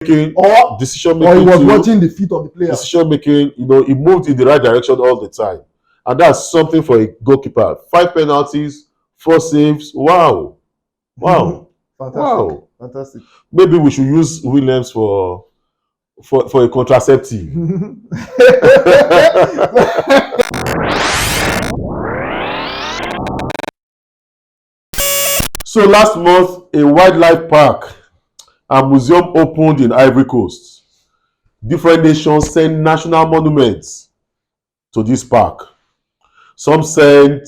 making, decision or he making, was watching the feet of the player. decision making. He moved in the right direction all the time, and that's something for a goalkeeper. 5 penalties, 4 saves. Wow. Fantastic. Fantastic. Maybe we should use Williams for a contraceptive. So last month, a wildlife park and museum opened in Ivory Coast. Different nations send national monuments to this park. Some sent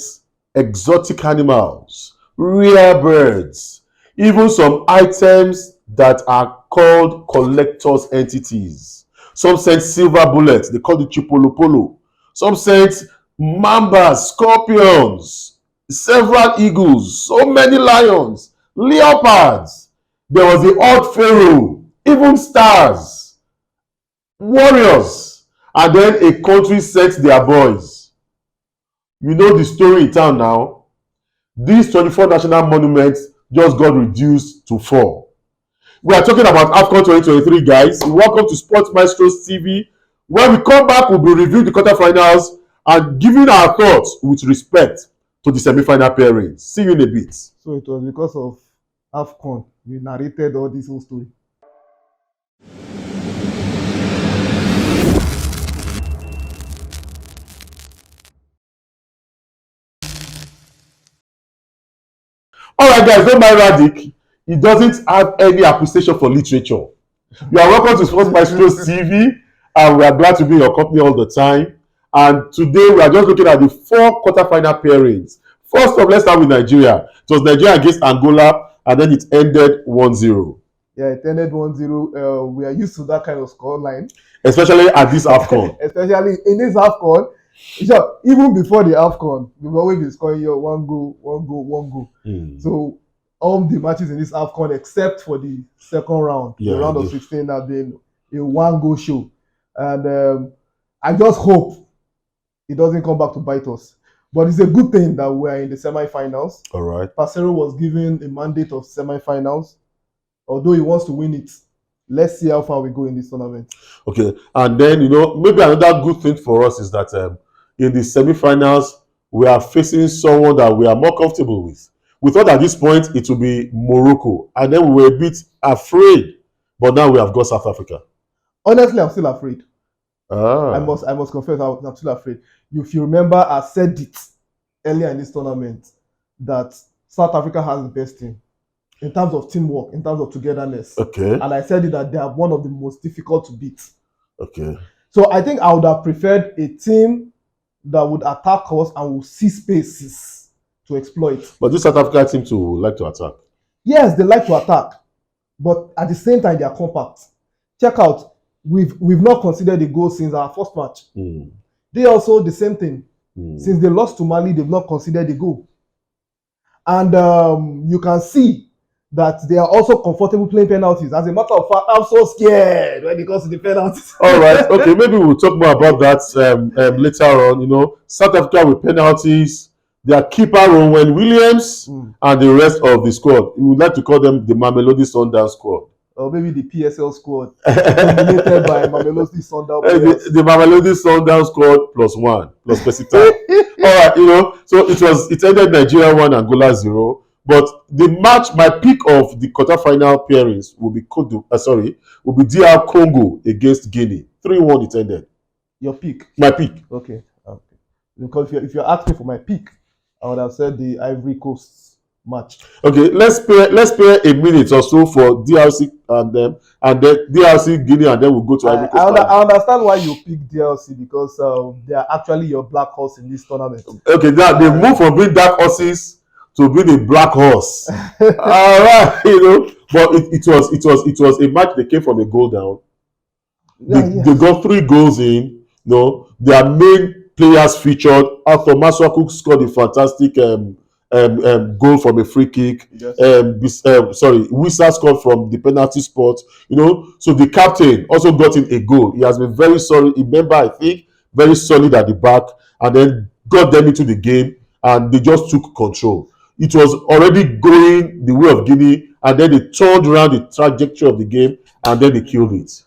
exotic animals, rare birds, even some items that are called collectors' entities. Some sent silver bullets, they call it chipolopolo. Some sent mambas, scorpions, several eagles, so many lions, leopards. There was the odd pharaoh, even stars, warriors, and then a country sent their boys. You know the story in town now. These 24 national monuments just got reduced to 4. We are talking about Afcon 2023, guys. Welcome to Sports Maestros TV. When we come back, we'll be reviewing the quarterfinals and giving our thoughts with respect to the semi-final pairings. See you in a bit. So it was because of Afcon you narrated all this whole story. All right, guys, don't mind Radic. He doesn't have any appreciation for literature. You are welcome to Sports Maestros TV, and we are glad to be in your company all the time. And today we are just looking at the 4 quarterfinal pairings. First off, let's start with Nigeria. It was Nigeria against Angola, and then it ended 1-0. Yeah, it ended 1-0. We are used to that kind of score line. Especially at this Afcon. Especially in this Afcon. Even before the Afcon, we've always been scoring your 1 goal, 1 goal, 1 goal. So all the matches in this Afcon, except for the second round, the round of 16, have been a 1-goal show. And I just hope it doesn't come back to bite us. But it's a good thing that we are in the semi-finals. All right. Parcero was given a mandate of semi-finals, although he wants to win it. Let's see how far we go in this tournament. Okay, and then maybe another good thing for us is that in the semi-finals we are facing someone that we are more comfortable with. We thought at this point it would be Morocco, and then we were a bit afraid, but now we have got South Africa. Honestly, I'm still afraid. I must confess, I'm still afraid. If you remember, I said it earlier in this tournament that South Africa has the best team in terms of teamwork, in terms of togetherness. Okay. And I said it that they are one of the most difficult to beat. Okay. So I think I would have preferred a team that would attack us and will see spaces to exploit. But this South Africa team too would like to attack. Yes, they like to attack, but at the same time they are compact. Check out, we've not considered a goal since our first match. They also the same thing. Since they lost to Mali, they've not considered a goal. And you can see that they are also comfortable playing penalties. As a matter of fact, I'm so scared when it comes to the penalties. All right, okay, maybe we'll talk more about that later on. South Africa with penalties, their keeper Ronwen Williams, and the rest of the squad. We would like to call them the Mamelodi Sundowns squad. Or maybe the PSL squad, dominated by Mamelodi Sundowns players. The Mamelodi Sundowns squad +1, plus Pesita. All right, so it ended Nigeria 1, Angola 0. But the match, my pick of the quarterfinal pairings will be DR Congo against Guinea. 3-1 it ended. Your pick? My pick. Okay. Because if you're asking for my pick, I would have said the Ivory Coast match. Okay, let's play a minute or so for DRC and then DRC Guinea, and then we'll go to Ivory Coast. I understand why you pick DRC because they are actually your black horse in this tournament. Okay, now they move from being dark horses to be the black horse. All right, but it was a match that came from a goal down. They got 3 goals in. Their main players featured. Arthur Maswaku scored a fantastic goal from a free kick. Yes. Wissa scored from the penalty spot. So the captain also got in a goal. He has been very solid. Remember, I think very solid at the back, and then got them into the game, and they just took control. It was already going the way of Guinea, and then they turned around the trajectory of the game, and then they killed it.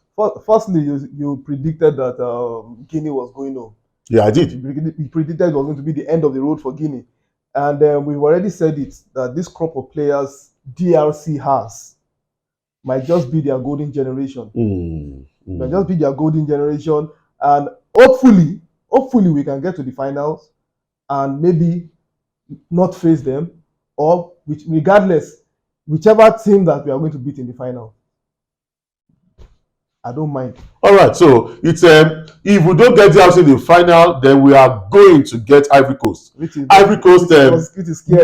Firstly, you predicted that Guinea was going home. Yeah, I did. You predicted it was going to be the end of the road for Guinea. And we've already said it, that this crop of players DRC has might just be their golden generation. Might just be their golden generation. And hopefully we can get to the finals and maybe not face them, or regardless, whichever team that we are going to beat in the final. I don't mind. All right, so it's if we don't get DRC in the final, then we are going to get Ivory Coast. Ivory Coast made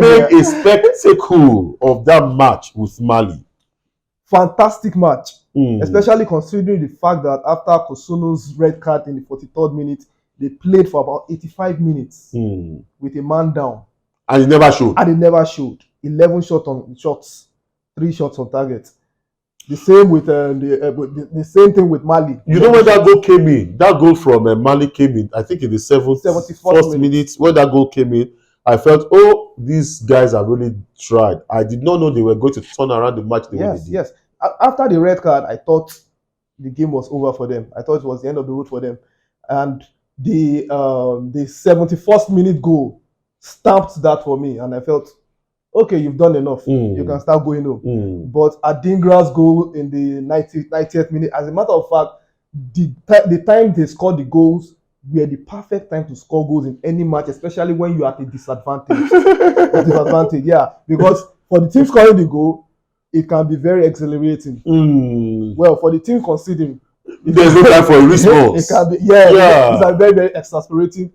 a spectacle of that match with Mali. Fantastic match, especially considering the fact that after Kosuno's red card in the 43rd minute, they played for about 85 minutes with a man down. And it never showed. 11 shots, 3 shots on target. The same with the same thing with Mali. You know when that goal came in? That goal from Mali came in, I think in the 71st minute. When that goal came in, I felt, oh, these guys have really tried. I did not know they were going to turn around the match the way they did. Yes. After the red card, I thought the game was over for them. I thought it was the end of the road for them. And the 71st minute goal stamped that for me, and I felt, okay, you've done enough. You can start going home. But Adingra's goal in the 90th minute, as a matter of fact, the time they scored the goals were the perfect time to score goals in any match, especially when you are at a disadvantage. Yeah, because for the team scoring the goal, it can be very exhilarating. Well, for the team conceding, there's no time for a response. It can be, it's a very, very exasperating.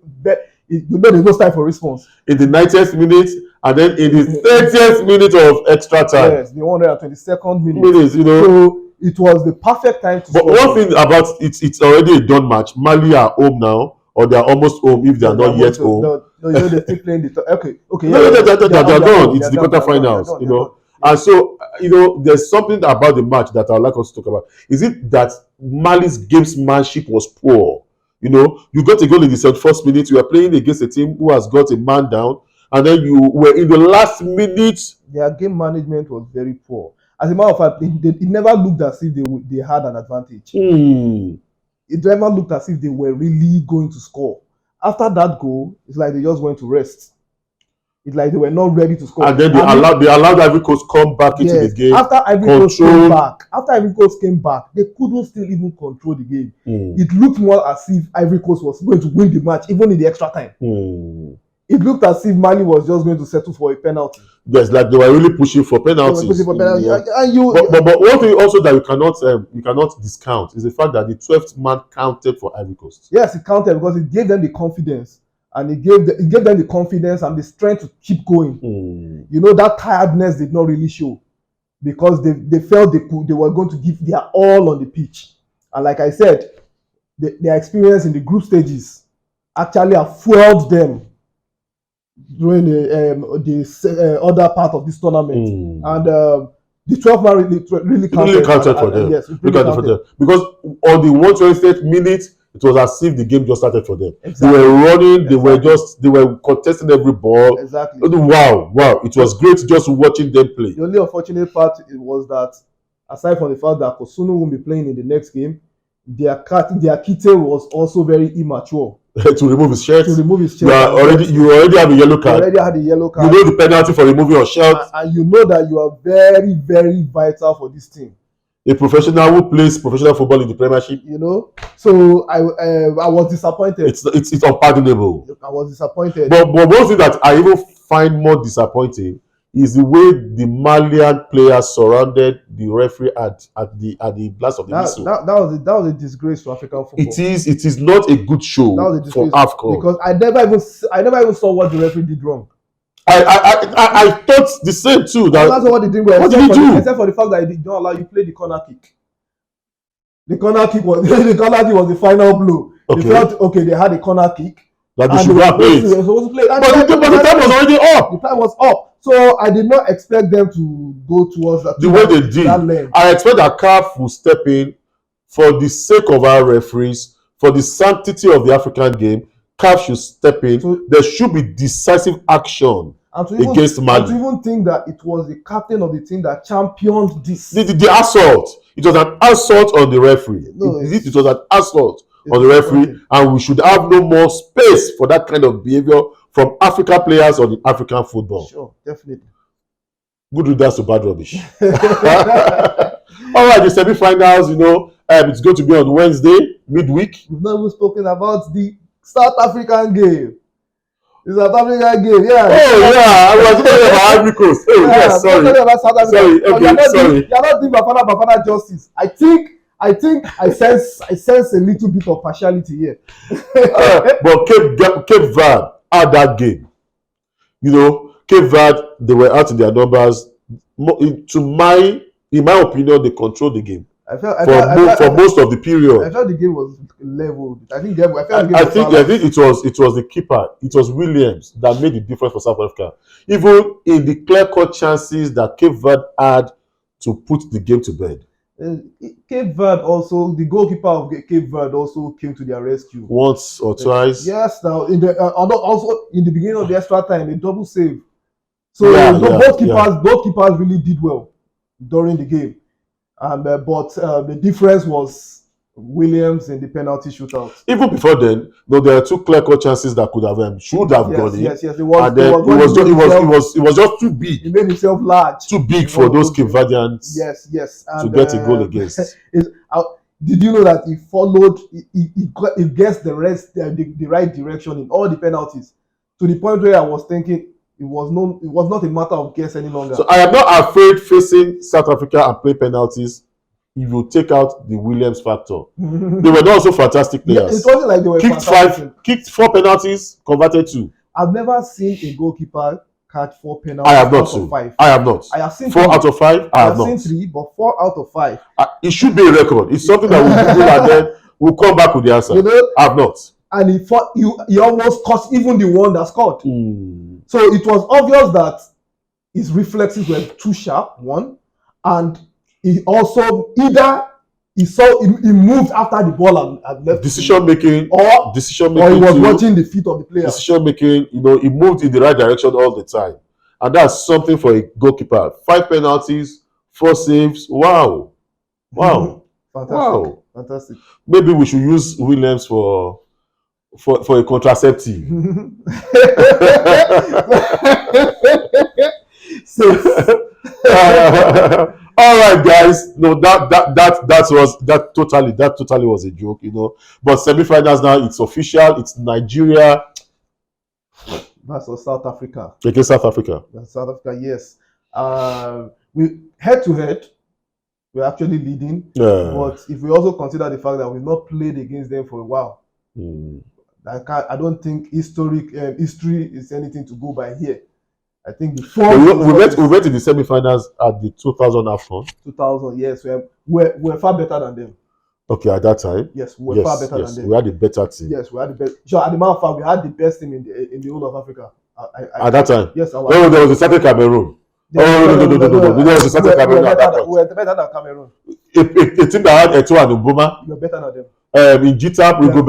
You know, there's no time for response. In the 90th minute, and then in the 30th minute of extra time. Yes, the 122nd minute. You know. So it was the perfect time to score. But one thing about it's already a done match. Mali are home now, or they are almost home if they are not yet home. No, you know, they're still playing the okay. No, they're done. It's the quarterfinals, you know. And so, you know, there's something about the match that I'd like us to talk about. Is it that Mali's gamesmanship was poor? You know, you got a goal in the 71st minute. You are playing against a team who has got a man down, and then you were in the last minute. Their game management was very poor. As a matter of fact, it never looked as if they had an advantage. It never looked as if they were really going to score. After that goal, it's like they just went to rest. It's like they were not ready to score. And then they allowed Ivory Coast come back into the game. After Ivory Coast came back, they couldn't still even control the game. It looked more as if Ivory Coast was going to win the match, even in the extra time. It looked as if Mali was just going to settle for a penalty. Yes, like they were really pushing for penalties. But one thing also that you cannot discount is the fact that the 12th man counted for Ivory Coast. Yes, it counted because it gave them the confidence. And it gave them the confidence and the strength to keep going. You know, that tiredness did not really show because they felt they were going to give their all on the pitch. And like I said, their experience in the group stages actually have fueled them during the other part of this tournament. And the 12th man really counted for them. Yes, really counted for them. Because on the 128th minute, it was as if the game just started for them. Exactly. They were running, they were contesting every ball. Exactly. Wow. It was great just watching them play. The only unfortunate part was that, aside from the fact that Kosuno won't be playing in the next game, their Kite was also very immature. to remove his shirt. You already have a yellow card. You already had a yellow card. You know the penalty for removing your shirt. And you know that you are very, very vital for this team. A professional who plays professional football in the Premiership. You know, so I was disappointed. It's unpardonable. I was disappointed. But one thing that I even find more disappointing is the way the Malian players surrounded the referee at the blast of the whistle. That was a disgrace to African football. It is not a good show for Afcon. Because I never even saw what the referee did wrong. I thought the same too. That's what they did wrong. What did he do? Except for the fact that he did not allow you play the corner kick. The corner kick was the final blow. Okay. They felt okay. They had a corner kick. That they should have played. But the time was already up. The time was up. So I did not expect them to go towards that. The way they did. I expect that CAF will step in for the sake of our referees, for the sanctity of the African game. CAF should step in. So, there should be decisive action against Mali. And to even think that it was the captain of the team that championed this. The assault. It was an assault on the referee. No, it was an assault on the referee, and we should have no more space for that kind of behavior from African players on the African football. Sure, definitely. Good riddance to bad rubbish. All right, the semi-finals, it's going to be on Wednesday, midweek. We've not even spoken about the South African game. The South African game, yeah. Oh, yeah, I was talking about Ivory Coast. Oh, yeah, yes, sorry. About South Africa. Sorry, okay, sorry. You're not doing Bafana justice. I think I sense a little bit of partiality here. But Cape Verde had that game. Cape Verde, they were out in their numbers. In my opinion, they controlled the game. For most of the period. I felt the game was level. I think it was the keeper. It was Williams that made the difference for South Africa. Even in the clear-cut chances that Cape Verde had to put the game to bed. Cape Verde also, the goalkeeper of Cape Verde also came to their rescue once or twice. Yes, now also in the beginning of the extra time, a double save. So both keepers really did well during the game, but the difference was Williams in the penalty shootout. Even before then, though, there are two clear-cut chances that should have gone in. Yes. It was just too big. He made himself large. Too big for those Cape Verdeans. Yes. To get a goal against. Did you know that he followed? He guessed the right direction in all the penalties, to the point where I was thinking it was not a matter of guess any longer. So I am not afraid facing South Africa and play penalties. If you take out the Williams factor, they were also fantastic players. Yeah, it wasn't like they were kicked 4 penalties, converted 2. I've never seen a goalkeeper catch 4 penalties. I have not. Out of 5. I have not. I have seen 4 out of 5. I have not. Seen 3, but 4 out of 5. It should be a record. It's something that we'll Google and then we'll come back with the answer. I have not. And he almost cost even the one that scored. So it was obvious that his reflexes were too sharp. One, and he also he moved after the ball and left. Decision making, or he was watching the feet of the player. Decision making, he moved in the right direction all the time, and that's something for a goalkeeper. 5 penalties, 4 saves. Wow. Fantastic. Maybe we should use Williams for a contraceptive. All right, guys. No, that totally was a joke, But semi-finals now, it's official. It's Nigeria. That's South Africa. Against South Africa. That's South Africa, yes. We head to head, we're actually leading. But if we also consider the fact that we've not played against them for a while, I don't think history is anything to go by here. I think we went in the semi-finals at the 2000 Afcon. 2000, yes, we're far better than them. Okay, at that time. Yes, we're far better than them. We had a better team. Yes, we had the best. Sure, at the matter of fact, we had the best team in the whole of Africa. At that time. Yes, there was a certain Cameroon. No. There was a certain Cameroon at that point. We're better than Cameroon. A team that had Eto'o and Mboma. We're better than them. In Gita, we had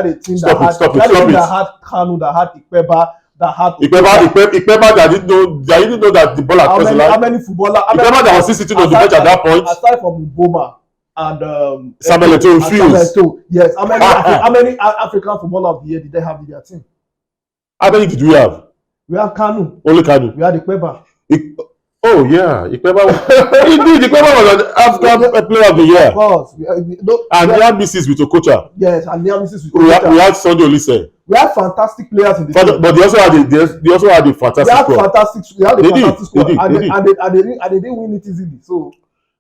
a team that had Kanu, that had Ikpeba, that had Ikpeba that didn't know that the ball had crossed the line. How many footballers? Ikpeba that was still sitting on the bench at that point. Aside from Mboma and Samuel Eto'o refused. Yes. How many African footballers of the year did they have in their team? How many did we have? We have Kanu. Only Kanu. We had Ikpeba. Oh yeah, Ikpeba. Indeed, Ikpeba was an African player of the year. Of course. And we had misses with Okocha. Yes, and we had misses with Okocha. We had Sunday Olise. We had fantastic players in the team. But they also had a fantastic squad. We had a fantastic squad. And they didn't win it easily. So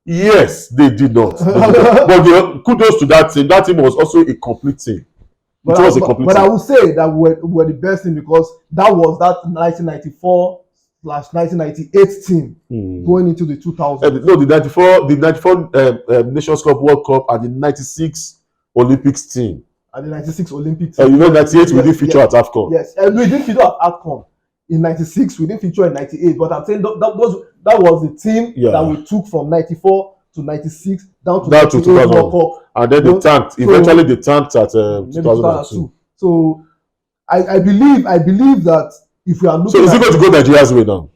yes, they did not. But kudos to that team. That team was also a complete team. But I would say that we were the best team because that was that 1994/1998 team going into the 2000s. No, the 94 Nations Cup World Cup and the 96 Olympics team. And the 96 Olympics team. 98 we didn't feature at Afcon. Yes, we didn't feature at Afcon. In 96, we didn't feature in 98. But I'm saying that was the team that we took from 94 to 96 down to 2000 World Cup. And then they tanked. Eventually, they tanked at 2002. So I believe that if we are looking So is it going to go Nigeria's way now?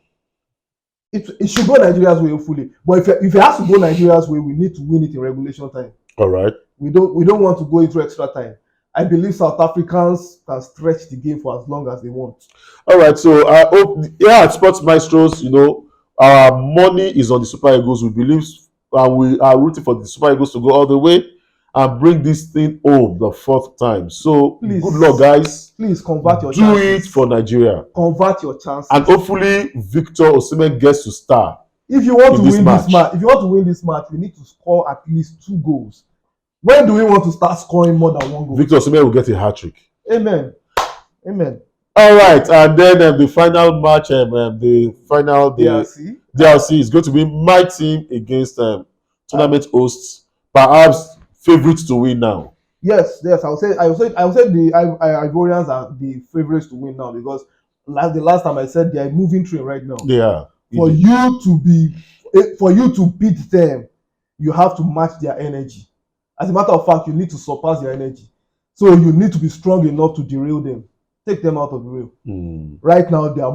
it should go Nigeria's way, hopefully. But if it has to go Nigeria's way, we need to win it in regulation time. All right. We don't want to go into extra time. I believe South Africans can stretch the game for as long as they want. All right. So I hope at Sports Maestros, our money is on the Super Eagles. We believe and we are rooting for the Super Eagles to go all the way and bring this thing home the fourth time. So Please, good luck, guys. Please convert your Do chances. it for Nigeria. Convert your chances. And hopefully Victor Osimhen gets to start. If you want to win this match, we need to score at least 2 goals. When do we want to start scoring more than 1 goal? Victor Osimhen will get a hat-trick. Amen. All right, and then the final match, the DLC is going to be my team against tournament hosts, perhaps favorites to win now. Yes. I would say the Ivorians are the favorites to win now, because the last time I said they are moving train right now. They are. For you to beat them, you have to match their energy. As a matter of fact, you need to surpass their energy. So you need to be strong enough to derail them, take them out of the rail. Right now, they are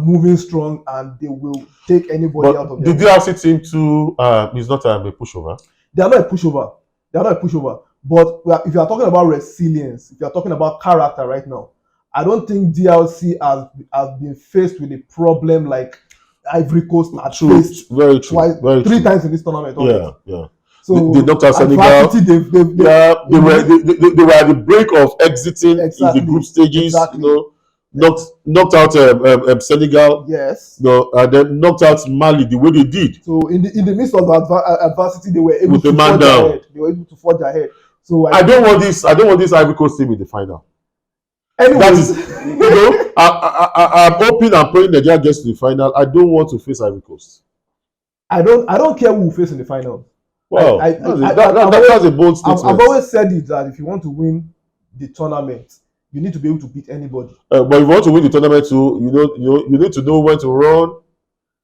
moving strong, and they will take anybody out of the rail. The DRC team too is not a pushover. They are not a pushover. But if you are talking about resilience, if you are talking about character right now, I don't think DLC has been faced with a problem like Ivory Coast had faced three times in this tournament. Yeah. So they knocked out Senegal. They were at the brink of exiting in the group stages. Knocked out Senegal. Yes. And then knocked out Mali the way they did. So in the midst of adversity, they were able to forge ahead. So I don't want this Ivory Coast team in the final. Anyways, I'm hoping and praying Nigeria gets to the final. I don't want to face Ivory Coast. I don't care who we face in the final. Wow, that's a bold statement. I've always said it, that if you want to win the tournament, you need to be able to beat anybody. But if you want to win the tournament too, you need to know when to run.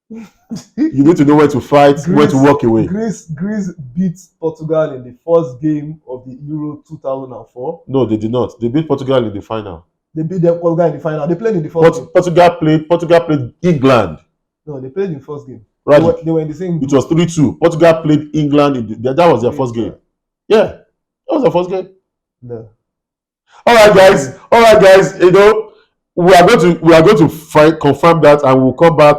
You need to know when to fight, when to walk away. Greece beat Portugal in the first game of the Euro 2004. No, they did not. They beat Portugal in the final. They beat Portugal in the final. They played in the first game. Portugal played England. No, they played in the first game. Right. They were in the same group. It was 3-2. Portugal played England. That was their first game. Yeah, that was their first game. No. All right, guys. We are going to confirm that, and we'll come back,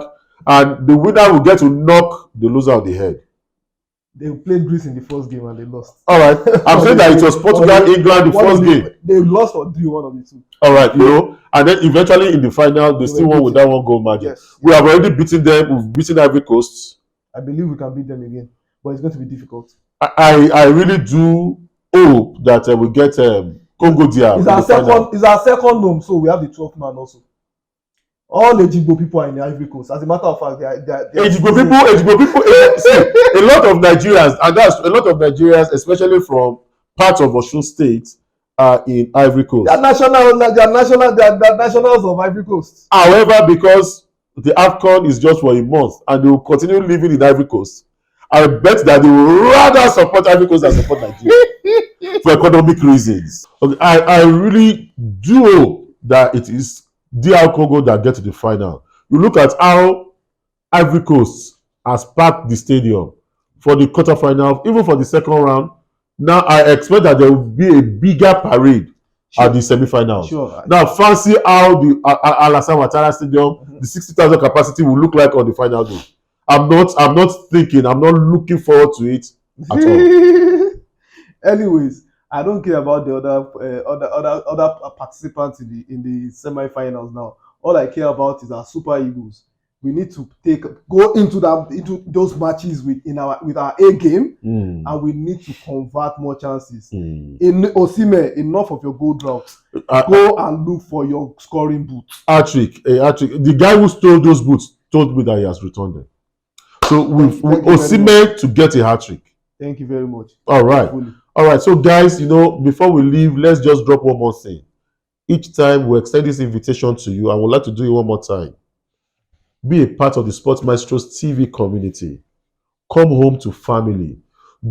and the winner will get to knock the loser on the head. They played Greece in the first game and they lost. All right. I'm saying that it was Portugal, England, the first game. They lost or drew one of the two. All right, and then eventually in the final, they still won with that 1 goal margin. Yes. We have already beaten them. We've beaten Ivory Coast. I believe we can beat them again, but it's going to be difficult. I really do hope that we get Congo DR. It's our second home, so we have the 12th man also. All Ejigbo people are in the Ivory Coast. As a matter of fact, Ejigbo people. See, a lot of Nigerians, especially from parts of Osun State, are in Ivory Coast. They are nationals of Ivory Coast. However, because the Afcon is just for a month and they will continue living in Ivory Coast, I bet that they will rather support Ivory Coast than support Nigeria for economic reasons. Okay, I really do hope that it is DR Congo that get to the final. You look at how Ivory Coast has packed the stadium for the quarterfinal, even for the second round. Now I expect that there will be a bigger parade at the semi-finals. Sure. Now fancy how the Alassane Ouattara Stadium, the 60,000 capacity will look like on the final day. I'm not looking forward to it at all. Anyways, I don't care about the other participants in the semi-finals now. All I care about is our Super Eagles. We need to go into those matches with our A game, and we need to convert more chances. In Osimhen, enough of your goal droughts. Go and look for your scoring boots. Hat-trick. The guy who stole those boots told me that he has returned them. So with Osimhen to get a hat-trick. Thank you very much. All right. So guys, before we leave, let's just drop one more thing. Each time we extend this invitation to you, I would like to do it one more time. Be a part of the Sports Maestros TV community. Come home to family.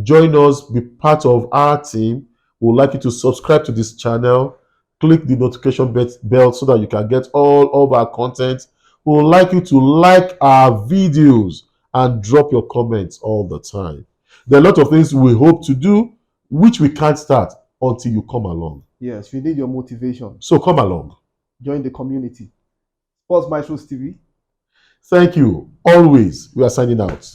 Join us. Be part of our team. We would like you to subscribe to this channel. click the notification bell so that you can get all of our content. We would like you to like our videos and drop your comments all the time. There are a lot of things we hope to do, which we can't start until you come along. Yes, we need your motivation. So come along. Join the community. Sports Maestros TV. Thank you. Always, we are signing out.